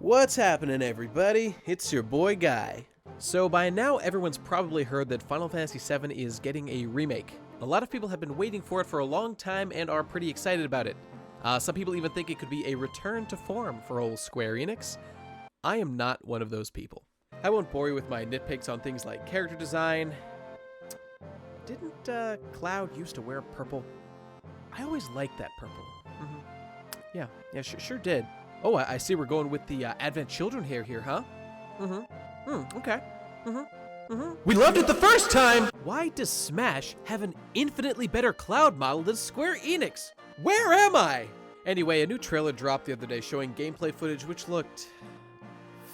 What's happening, everybody? It's your boy Guy. So by now everyone's probably heard that Final Fantasy VII is getting a remake. A lot of people have been waiting for it for a long time and are pretty excited about it. Some people even think it could be a return to form for old Square Enix. I am not one of those people. I won't bore you with my nitpicks on things like character design. Didn't Cloud used to wear purple? I always liked that purple. Yeah, sure did. Oh, I see we're going with the Advent Children hair here, huh? Okay. We loved it the first time! Why does Smash have an infinitely better Cloud model than Square Enix? Where am I? Anyway, a new trailer dropped the other day showing gameplay footage which looked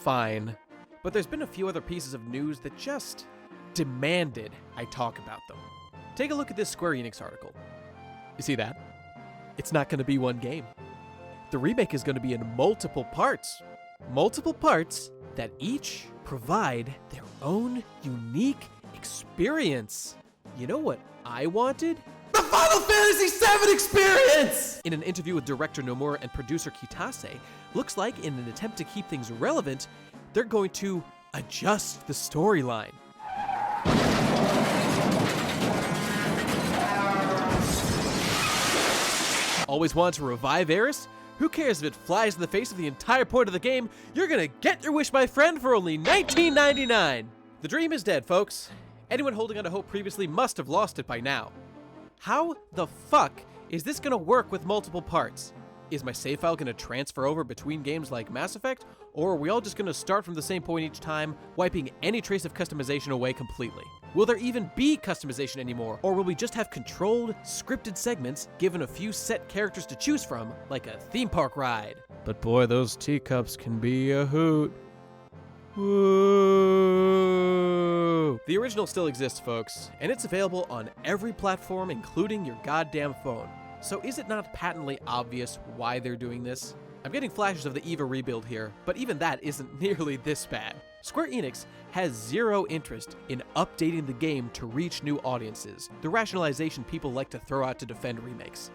fine. But there's been a few other pieces of news that just demanded I talk about them. Take a look at this Square Enix article. You see that? It's not going to be one game. The remake is going to be in multiple parts. Multiple parts that each provide their own unique experience. You know what I wanted? The Final Fantasy VII experience! In an interview with director Nomura and producer Kitase, looks like in an attempt to keep things relevant, they're going to adjust the storyline. Always wanted to revive Aeris? Who cares if it flies in the face of the entire point of the game? You're gonna get your wish, my friend, for only $19.99. The dream is dead, folks. Anyone holding on to hope previously must have lost it by now. How the fuck is this gonna work with multiple parts? Is my save file gonna transfer over between games like Mass Effect? Or are we all just gonna start from the same point each time, wiping any trace of customization away completely? Will there even be customization anymore? Or will we just have controlled, scripted segments given a few set characters to choose from, like a theme park ride? But boy, those teacups can be a hoot. Woo! The original still exists, folks, and it's available on every platform, including your goddamn phone. So is it not patently obvious why they're doing this? I'm getting flashes of the EVA rebuild here, but even that isn't nearly this bad. Square Enix has zero interest in updating the game to reach new audiences, the rationalization people like to throw out to defend remakes.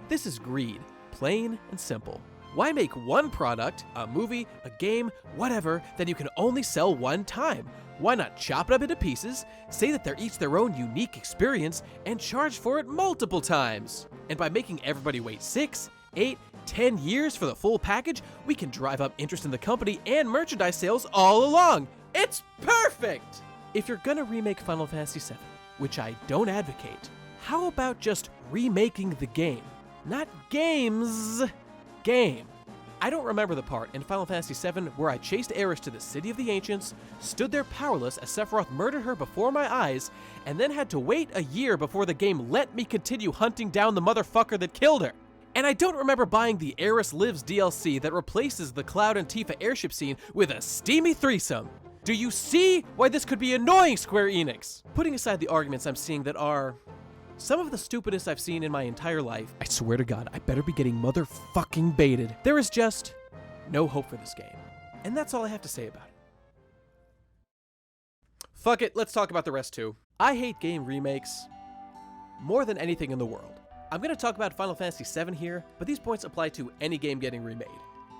This is greed, plain and simple. Why make one product, a movie, a game, whatever, that you can only sell one time? Why not chop it up into pieces, say that they're each their own unique experience, and charge for it multiple times? And by making everybody wait 6, 8, 10 years for the full package, we can drive up interest in the company and merchandise sales all along. It's perfect! If you're gonna remake Final Fantasy VII, which I don't advocate, how about just remaking the game? Not games, game. I don't remember the part in Final Fantasy VII where I chased Aeris to the City of the Ancients, stood there powerless as Sephiroth murdered her before my eyes, and then had to wait a year before the game let me continue hunting down the motherfucker that killed her. And I don't remember buying the Aeris Lives DLC that replaces the Cloud and Tifa airship scene with a steamy threesome. Do you see why this could be annoying, Square Enix? Putting aside the arguments I'm seeing that are some of the stupidest I've seen in my entire life, I swear to God, I better be getting motherfucking baited. There is just no hope for this game. And that's all I have to say about it. Fuck it, let's talk about the rest too. I hate game remakes more than anything in the world. I'm going to talk about Final Fantasy VII here, but these points apply to any game getting remade.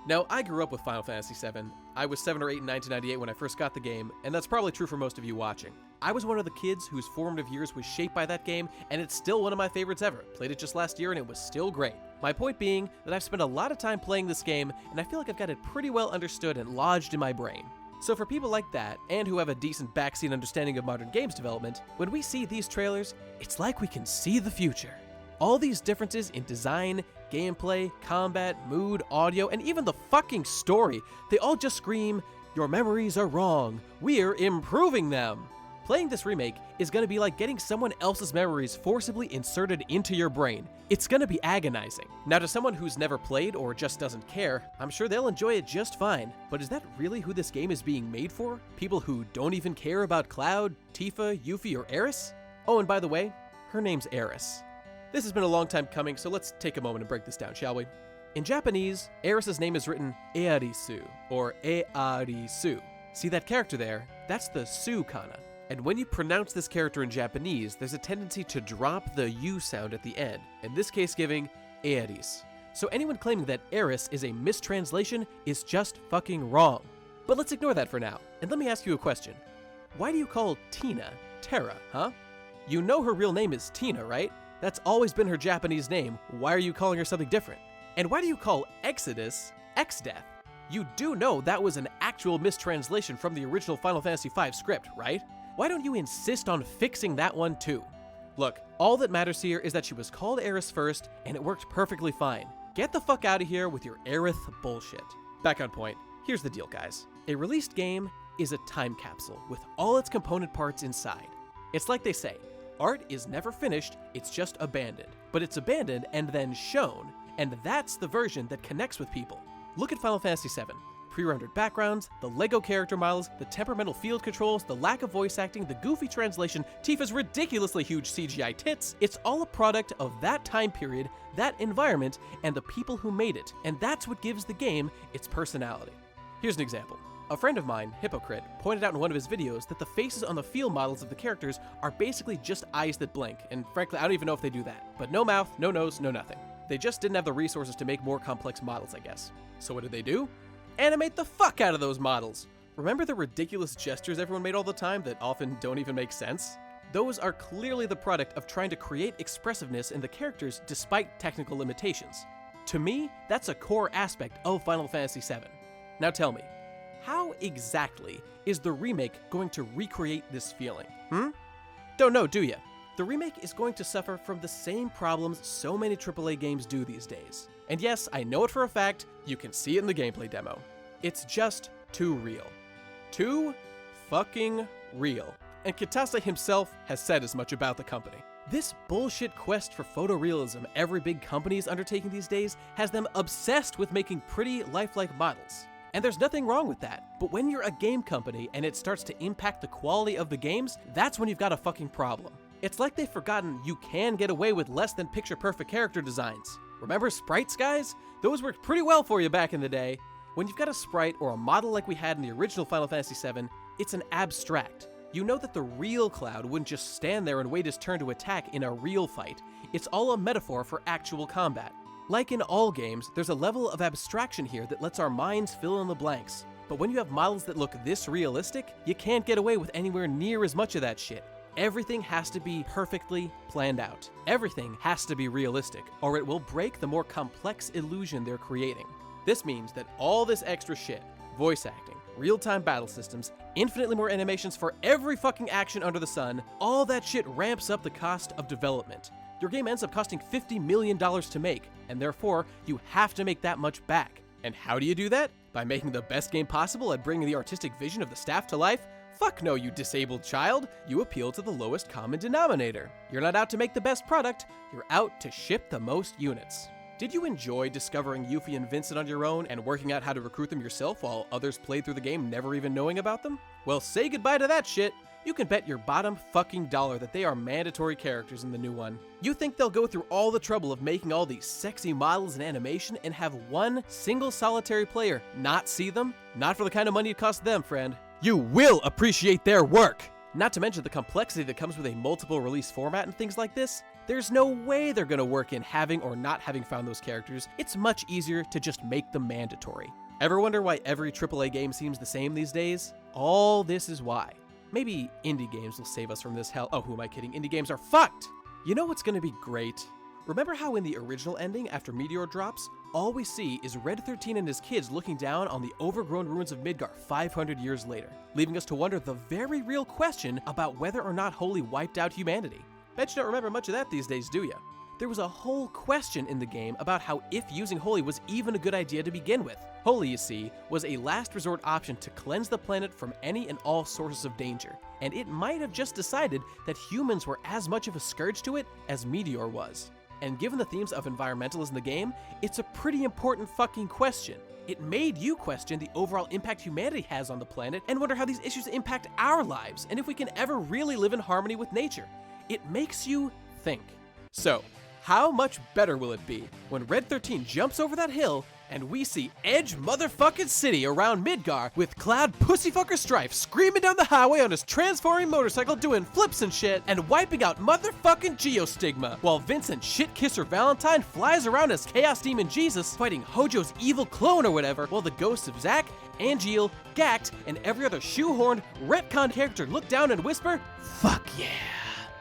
Now, I grew up with Final Fantasy VII. I was 7 or 8 in 1998 when I first got the game, and that's probably true for most of you watching. I was one of the kids whose formative years was shaped by that game, and it's still one of my favorites ever. Played it just last year, and it was still great. My point being that I've spent a lot of time playing this game, and I feel like I've got it pretty well understood and lodged in my brain. So for people like that, and who have a decent backseat understanding of modern games development, when we see these trailers, it's like we can see the future. All these differences in design, gameplay, combat, mood, audio, and even the fucking story, they all just scream, your memories are wrong, we're improving them. Playing this remake is going to be like getting someone else's memories forcibly inserted into your brain. It's going to be agonizing. Now, to someone who's never played or just doesn't care, I'm sure they'll enjoy it just fine. But is that really who this game is being made for? People who don't even care about Cloud, Tifa, Yuffie, or Aeris? Oh, and by the way, her name's Aeris. This has been a long time coming, so let's take a moment and break this down, shall we? In Japanese, Aeris' name is written Earisu, or Earisu. See that character there? That's the Su kana. And when you pronounce this character in Japanese, there's a tendency to drop the U sound at the end, in this case giving Aeris. So anyone claiming that Eris is a mistranslation is just fucking wrong. But let's ignore that for now, and let me ask you a question. Why do you call Tina Terra, huh? You know her real name is Tina, right? That's always been her Japanese name. Why are you calling her something different? And why do you call Exodus Exdeath? You do know that was an actual mistranslation from the original Final Fantasy V script, right? Why don't you insist on fixing that one too? Look, all that matters here is that she was called Eris first, and it worked perfectly fine. Get the fuck out of here with your Aerith bullshit. Back on point, here's the deal, guys. A released game is a time capsule with all its component parts inside. It's like they say, art is never finished, it's just abandoned. But it's abandoned and then shown, and that's the version that connects with people. Look at Final Fantasy VII. Pre-rendered backgrounds, the LEGO character models, the temperamental field controls, the lack of voice acting, the goofy translation, Tifa's ridiculously huge CGI tits. It's all a product of that time period, that environment, and the people who made it, and that's what gives the game its personality. Here's an example. A friend of mine, Hypocrite, pointed out in one of his videos that the faces on the field models of the characters are basically just eyes that blink, and frankly, I don't even know if they do that. But no mouth, no nose, no nothing. They just didn't have the resources to make more complex models, I guess. So what did they do? Animate the fuck out of those models! Remember the ridiculous gestures everyone made all the time that often don't even make sense? Those are clearly the product of trying to create expressiveness in the characters despite technical limitations. To me, that's a core aspect of Final Fantasy VII. Now tell me, how exactly is the remake going to recreate this feeling? Don't know, do ya? The remake is going to suffer from the same problems so many AAA games do these days. And yes, I know it for a fact, you can see it in the gameplay demo. It's just too real. Too fucking real. And Kitase himself has said as much about the company. This bullshit quest for photorealism every big company is undertaking these days has them obsessed with making pretty, lifelike models. And there's nothing wrong with that, but when you're a game company and it starts to impact the quality of the games, that's when you've got a fucking problem. It's like they've forgotten you can get away with less than picture-perfect character designs. Remember sprites, guys? Those worked pretty well for you back in the day. When you've got a sprite or a model like we had in the original Final Fantasy VII, it's an abstract. You know that the real Cloud wouldn't just stand there and wait his turn to attack in a real fight. It's all a metaphor for actual combat. Like in all games, there's a level of abstraction here that lets our minds fill in the blanks. But when you have models that look this realistic, you can't get away with anywhere near as much of that shit. Everything has to be perfectly planned out. Everything has to be realistic, or it will break the more complex illusion they're creating. This means that all this extra shit, voice acting, real-time battle systems, infinitely more animations for every fucking action under the sun, all that shit ramps up the cost of development. Your game ends up costing $50 million to make, and therefore, you have to make that much back. And how do you do that? By making the best game possible at bringing the artistic vision of the staff to life? Fuck no, you disabled child. You appeal to the lowest common denominator. You're not out to make the best product, you're out to ship the most units. Did you enjoy discovering Yuffie and Vincent on your own and working out how to recruit them yourself while others played through the game never even knowing about them? Well, say goodbye to that shit. You can bet your bottom fucking dollar that they are mandatory characters in the new one. You think they'll go through all the trouble of making all these sexy models and animation and have one single solitary player not see them? Not for the kind of money it costs them, friend. You will appreciate their work! Not to mention the complexity that comes with a multiple release format and things like this. There's no way they're gonna work in having or not having found those characters. It's much easier to just make them mandatory. Ever wonder why every AAA game seems the same these days? All this is why. Maybe indie games will save us from this hell. Oh, who am I kidding? Indie games are fucked! You know what's gonna be great? Remember how in the original ending, after Meteor drops, all we see is Red 13 and his kids looking down on the overgrown ruins of Midgar 500 years later, leaving us to wonder the very real question about whether or not Holy wiped out humanity. Bet you don't remember much of that these days, do ya? There was a whole question in the game about how if using Holy was even a good idea to begin with. Holy, you see, was a last resort option to cleanse the planet from any and all sources of danger, and it might have just decided that humans were as much of a scourge to it as Meteor was. And given the themes of environmentalism in the game, it's a pretty important fucking question. It made you question the overall impact humanity has on the planet and wonder how these issues impact our lives and if we can ever really live in harmony with nature. It makes you think. So, how much better will it be when Red 13 jumps over that hill and we see Edge motherfucking City around Midgar with Cloud Pussyfucker Strife screaming down the highway on his transforming motorcycle doing flips and shit and wiping out motherfucking Geostigma, while Vincent Shitkisser Valentine flies around as Chaos Demon Jesus fighting Hojo's evil clone or whatever, while the ghosts of Zack, Angeal, Gact, and every other shoehorned, retcon character look down and whisper, "Fuck yeah.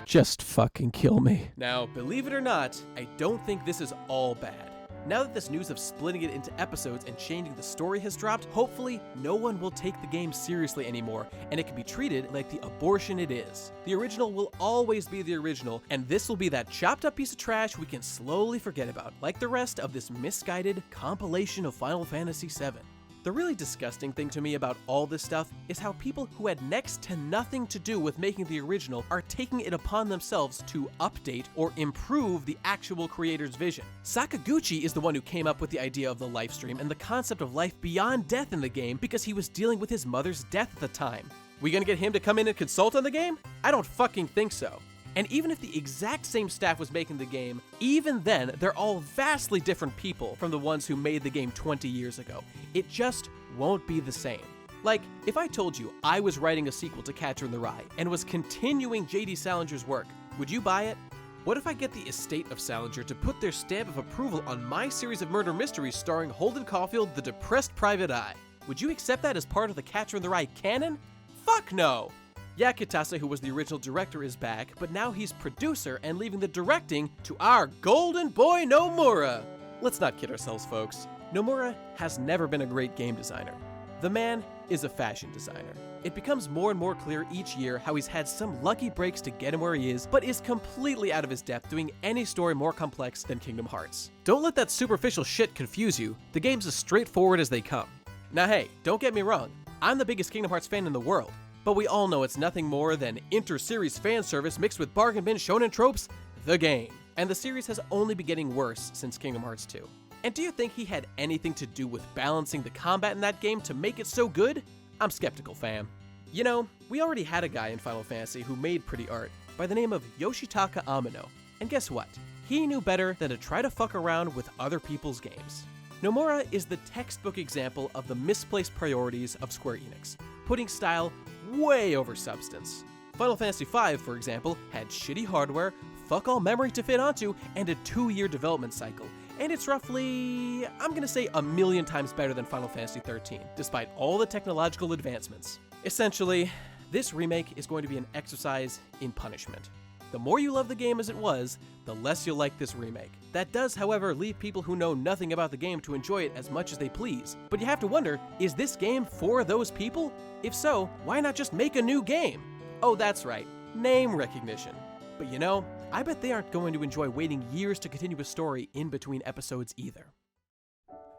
Just fucking kill me." Now, believe it or not, I don't think this is all bad. Now that this news of splitting it into episodes and changing the story has dropped, hopefully no one will take the game seriously anymore, and it can be treated like the abortion it is. The original will always be the original, and this will be that chopped up piece of trash we can slowly forget about, like the rest of this misguided compilation of Final Fantasy VII. The really disgusting thing to me about all this stuff is how people who had next to nothing to do with making the original are taking it upon themselves to update or improve the actual creator's vision. Sakaguchi is the one who came up with the idea of the life stream and the concept of life beyond death in the game because he was dealing with his mother's death at the time. We gonna get him to come in and consult on the game? I don't fucking think so. And even if the exact same staff was making the game, even then, they're all vastly different people from the ones who made the game 20 years ago. It just won't be the same. Like, if I told you I was writing a sequel to Catcher in the Rye and was continuing J.D. Salinger's work, would you buy it? What if I get the estate of Salinger to put their stamp of approval on my series of murder mysteries starring Holden Caulfield, the depressed private eye? Would you accept that as part of the Catcher in the Rye canon? Fuck no! Yeah, Kitase, who was the original director, is back, but now he's producer and leaving the directing to our golden boy Nomura. Let's not kid ourselves, folks. Nomura has never been a great game designer. The man is a fashion designer. It becomes more and more clear each year how he's had some lucky breaks to get him where he is, but is completely out of his depth doing any story more complex than Kingdom Hearts. Don't let that superficial shit confuse you. The game's as straightforward as they come. Now hey, don't get me wrong. I'm the biggest Kingdom Hearts fan in the world. But we all know it's nothing more than inter-series fan service mixed with bargain bin shonen tropes, the game. And the series has only been getting worse since Kingdom Hearts 2. And do you think he had anything to do with balancing the combat in that game to make it so good? I'm skeptical, fam. You know, we already had a guy in Final Fantasy who made pretty art by the name of Yoshitaka Amano. And guess what? He knew better than to try to fuck around with other people's games. Nomura is the textbook example of the misplaced priorities of Square Enix, putting style way over substance. Final Fantasy V, for example, had shitty hardware, fuck all memory to fit onto, and a 2-year development cycle. And it's roughly, I'm gonna say, 1,000,000 times better than Final Fantasy XIII, despite all the technological advancements. Essentially, this remake is going to be an exercise in punishment. The more you love the game as it was, the less you'll like this remake. That does, however, leave people who know nothing about the game to enjoy it as much as they please. But you have to wonder, is this game for those people? If so, why not just make a new game? Oh, that's right, name recognition. But you know, I bet they aren't going to enjoy waiting years to continue a story in between episodes either.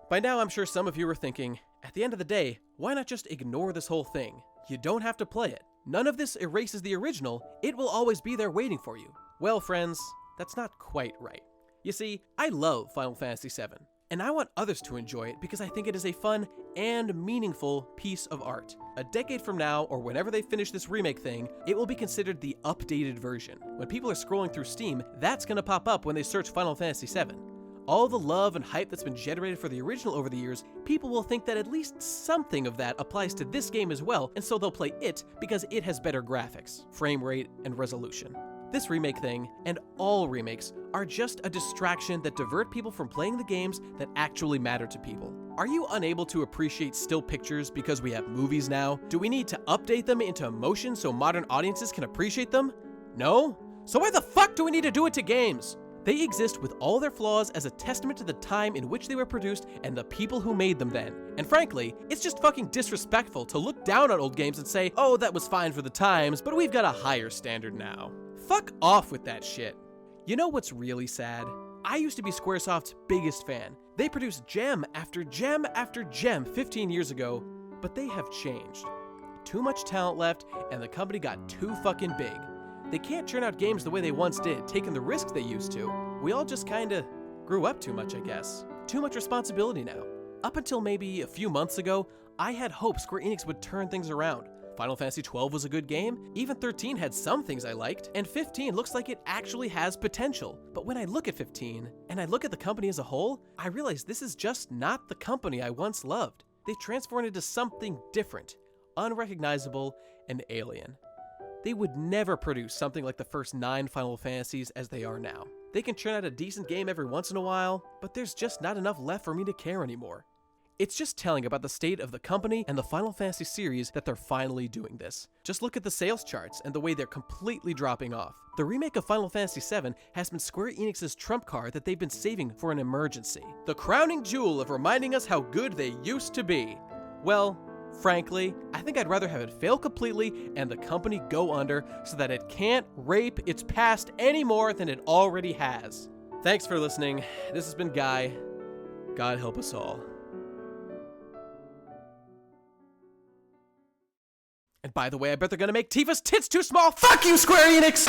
By now, I'm sure some of you are thinking, at the end of the day, why not just ignore this whole thing? You don't have to play it. None of this erases the original, it will always be there waiting for you. Well, friends, that's not quite right. You see, I love Final Fantasy VII, and I want others to enjoy it because I think it is a fun and meaningful piece of art. A decade from now, or whenever they finish this remake thing, it will be considered the updated version. When people are scrolling through Steam, that's gonna pop up when they search Final Fantasy VII. All the love and hype that's been generated for the original over the years, people will think that at least something of that applies to this game as well, and so they'll play it because it has better graphics, frame rate, and resolution. This remake thing, and all remakes, are just a distraction that divert people from playing the games that actually matter to people. Are you unable to appreciate still pictures because we have movies now? Do we need to update them into motion so modern audiences can appreciate them? No? So why the fuck do we need to do it to games? They exist with all their flaws as a testament to the time in which they were produced and the people who made them then. And frankly, it's just fucking disrespectful to look down on old games and say, oh, that was fine for the times, but we've got a higher standard now. Fuck off with that shit. You know what's really sad? I used to be Squaresoft's biggest fan. They produced gem after gem after gem 15 years ago, but they have changed. Too much talent left, and the company got too fucking big. They can't churn out games the way they once did, taking the risks they used to. We all just kinda grew up too much, I guess. Too much responsibility now. Up until maybe a few months ago, I had hoped Square Enix would turn things around. Final Fantasy XII was a good game, even 13 had some things I liked, and 15 looks like it actually has potential. But when I look at 15, and I look at the company as a whole, I realize this is just not the company I once loved. They've transformed into something different, unrecognizable, and alien. They would never produce something like the first 9 Final Fantasies as they are now. They can churn out a decent game every once in a while, but there's just not enough left for me to care anymore. It's just telling about the state of the company and the Final Fantasy series that they're finally doing this. Just look at the sales charts and the way they're completely dropping off. The remake of Final Fantasy VII has been Square Enix's trump card that they've been saving for an emergency. The crowning jewel of reminding us how good they used to be. Well, frankly, I think I'd rather have it fail completely and the company go under so that it can't rape its past any more than it already has. Thanks for listening. This has been Guy. God help us all. And by the way, I bet they're gonna make Tifa's tits too small. Fuck you, Square Enix!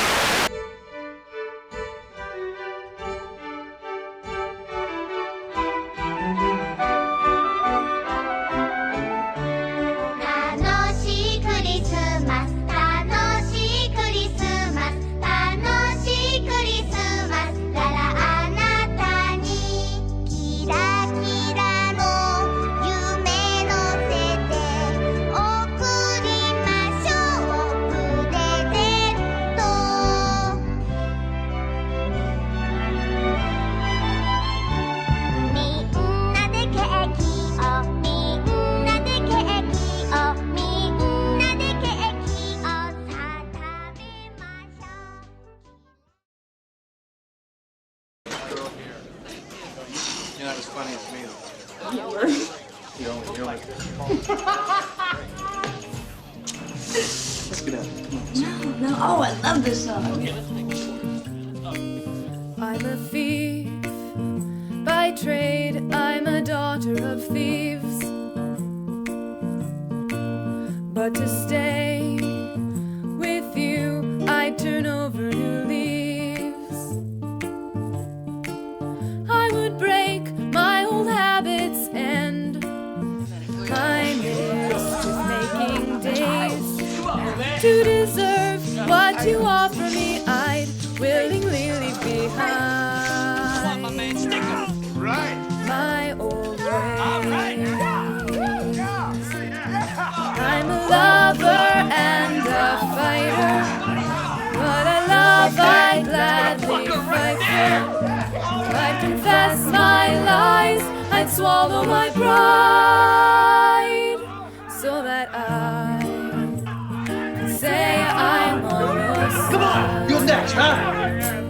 You're not as funny as me, though. Yeah, we're... You're like... Let's get out. No. Oh, I love this song. I'm a thief by trade. I'm a daughter of thieves. But to stay with you, I turn over new leaves. I would break my old habits and my list with making days. To deserve what you offer me, I'd willingly leave behind my old ways. I'm a lover and a fighter, but I love I'd gladly fight for. I'd confess my lies, I'd swallow my pride, so that I can say I'm on your side. Come on, you're next, huh?